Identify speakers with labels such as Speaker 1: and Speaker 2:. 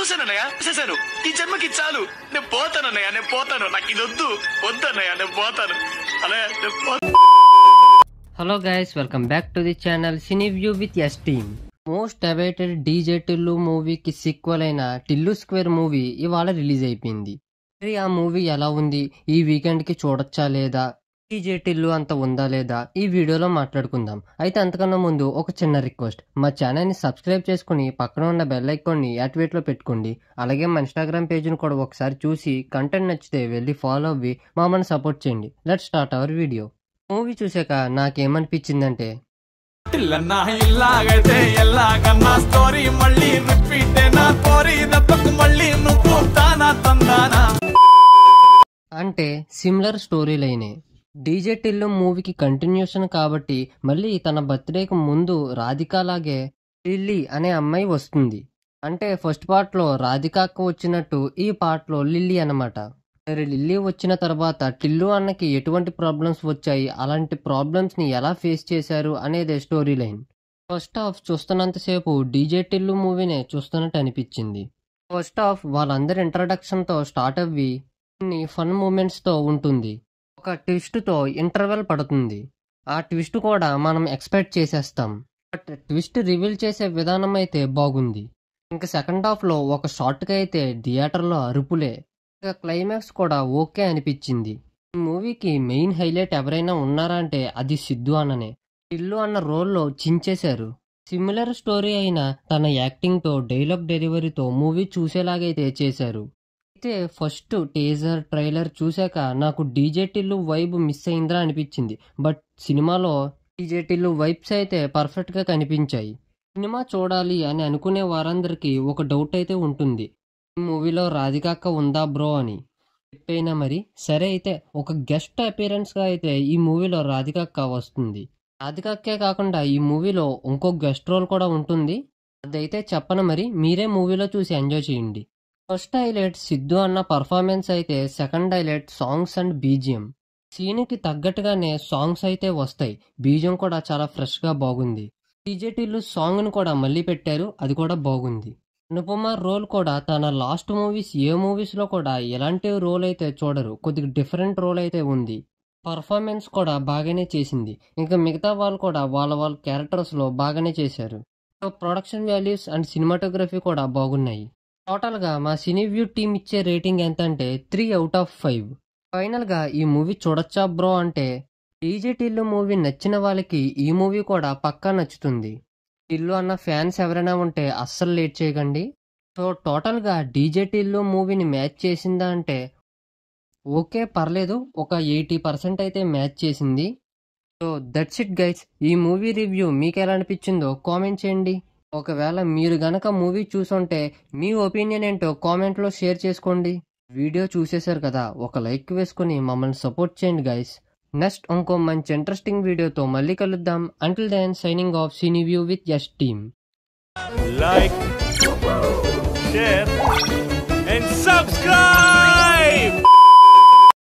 Speaker 1: చూశానన్నయ్య, చూశాను. ఈ జన్మకి చాలు. నేను పోతానన్నయ్య, నేను పోతాను. నాకు ఇది వద్దన్నయ్య, నేను పోతాను.
Speaker 2: Hello guys, welcome back to the channel cine view with S team. Most awaited DJ Tillu మూవీకి సీక్వెల్ అయిన టిల్లు స్క్వేర్ మూవీ ఇవాళ రిలీజ్ అయిపోయింది. మరి ఆ మూవీ ఎలా ఉంది, ఈ వీకెండ్కి చూడొచ్చా లేదా, డీజే టిల్లు అంత ఉందా లేదా, ఈ వీడియోలో మాట్లాడుకుందాం. అయితే అంతకన్నా ముందు ఒక చిన్న రిక్వెస్ట్, మా ఛానల్ని సబ్స్క్రైబ్ చేసుకుని పక్కన ఉన్న బెల్ ఐకాన్ని యాక్టివేట్లో పెట్టుకోండి. అలాగే మా ఇన్స్టాగ్రామ్ పేజ్ని కూడా ఒకసారి చూసి కంటెంట్ నచ్చితే వెళ్ళి ఫాలో అవ్వి మమ్మల్ని సపోర్ట్ చేయండి. Let's start our video. Movie చూసాక నాకేమనిపించిందంటే, అంటే సిమిలర్ స్టోరీ లైనే. డీజే టిల్లు మూవీకి కంటిన్యూషన్ కాబట్టి మళ్ళీ తన బర్త్డేకి ముందు రాధికాలాగే లిల్లీ అనే అమ్మాయి వస్తుంది. అంటే ఫస్ట్ పార్ట్లో రాధిక అక్క వచ్చినట్టు ఈ పార్ట్లో లిల్లీ అన్నమాట. మరి లిల్లీ వచ్చిన తర్వాత టిల్లు అన్నకి ఎటువంటి ప్రాబ్లమ్స్ వచ్చాయి, అలాంటి ప్రాబ్లమ్స్ని ఎలా ఫేస్ చేశారు అనేదే స్టోరీ లైన్. ఫస్ట్ హాఫ్ చూస్తున్నంతసేపు డీజే టిల్లు మూవీనే చూస్తున్నట్టు అనిపించింది. ఫస్ట్ హాఫ్ వాళ్ళందరి ఇంట్రడక్షన్తో స్టార్ట్ అవ్వి కొన్ని ఫన్ మూమెంట్స్తో ఉంటుంది. ఒక ట్విస్ట్తో ఇంటర్వెల్ పడుతుంది. ఆ ట్విస్ట్ కూడా మనం ఎక్స్పెక్ట్ చేసేస్తాం. బట్ ట్విస్ట్ రివీల్ చేసే విధానం అయితే బాగుంది. ఇంకా సెకండ్ హాఫ్లో ఒక షార్ట్కి అయితే థియేటర్లో అరుపులే. ఇక క్లైమాక్స్ కూడా ఓకే అనిపించింది. ఈ మూవీకి మెయిన్ హైలైట్ ఎవరైనా ఉన్నారా అంటే అది సిద్ధు అన్ననే. టిల్లు అన్న రోల్లో చించేశారు. సిమిలర్ స్టోరీ అయిన తన యాక్టింగ్తో డైలాగ్ డెలివరీతో మూవీ చూసేలాగైతే చేశారు. అయితే ఫస్ట్ టీజర్ ట్రైలర్ చూశాక నాకు డీజే టిల్లు వైబ్ మిస్ అయిందా అనిపించింది. బట్ సినిమాలో డీజే టిల్లు వైబ్స్ అయితే పర్ఫెక్ట్గా కనిపించాయి. సినిమా చూడాలి అని అనుకునే వారందరికీ ఒక డౌట్ అయితే ఉంటుంది, ఈ మూవీలో రాధిక అక్క ఉందా బ్రో అని. చెప్పైనా మరి సరే, అయితే ఒక గెస్ట్ అపీరెన్స్గా అయితే ఈ మూవీలో రాధిక అక్క వస్తుంది. రాధిక అక్కే కాకుండా ఈ మూవీలో ఇంకో గెస్ట్ రోల్ కూడా ఉంటుంది. అదైతే చెప్పను, మరి మీరే మూవీలో చూసి ఎంజాయ్ చేయండి. ఫస్ట్ హైలైట్ సిద్ధు అన్న పర్ఫార్మెన్స్ అయితే, second highlight songs and BGM. సీన్కి తగ్గట్టుగానే సాంగ్స్ అయితే వస్తాయి, బీజిఎం కూడా చాలా ఫ్రెష్గా బాగుంది. డీజే టిల్లు సాంగ్ను కూడా మళ్ళీ పెట్టారు, అది కూడా బాగుంది. అనుపమ రోల్ కూడా తన లాస్ట్ మూవీస్ ఏ మూవీస్లో కూడా ఎలాంటి రోల్ అయితే చూడరు, కొద్దిగా డిఫరెంట్ రోల్ అయితే ఉంది. పర్ఫార్మెన్స్ కూడా బాగానే చేసింది. ఇంకా మిగతా వాళ్ళు కూడా వాళ్ళ క్యారెక్టర్స్లో బాగానే చేశారు. ప్రొడక్షన్ వాల్యూస్ అండ్ సినిమాటోగ్రఫీ కూడా బాగున్నాయి. టోటల్గా మా సినీ వ్యూ టీమ్ ఇచ్చే రేటింగ్ ఎంత అంటే 3/5. ఫైనల్గా ఈ మూవీ చూడొచ్చా బ్రో అంటే, డీజే టిల్లు మూవీ నచ్చిన వాళ్ళకి ఈ మూవీ కూడా పక్కా నచ్చుతుంది. టిల్లు అన్న ఫ్యాన్స్ ఎవరైనా ఉంటే అస్సలు లేట్ చేయకండి. సో టోటల్గా డీజే టిల్లు మూవీని మ్యాచ్ చేసిందా అంటే ఓకే, పర్లేదు, ఒక 80% అయితే మ్యాచ్ చేసింది. So that's it guys. ఈ మూవీ రివ్యూ మీకు ఎలా అనిపించిందో కామెంట్ చేయండి. ఒకవేళ మీరు గనక మూవీ చూసుంటే మీ ఒపీనియన్ ఏంటో కామెంట్లో షేర్ చేసుకోండి. వీడియో చూసేశారు కదా, ఒక లైక్ వేసుకుని మమ్మల్ని సపోర్ట్ చేయండి గైస్. నెక్స్ట్ ఇంకో మంచి ఇంట్రెస్టింగ్ వీడియోతో మళ్ళీ కలుద్దాం. Until then signing off cine view with S team.
Speaker 3: Like, share and subscribe.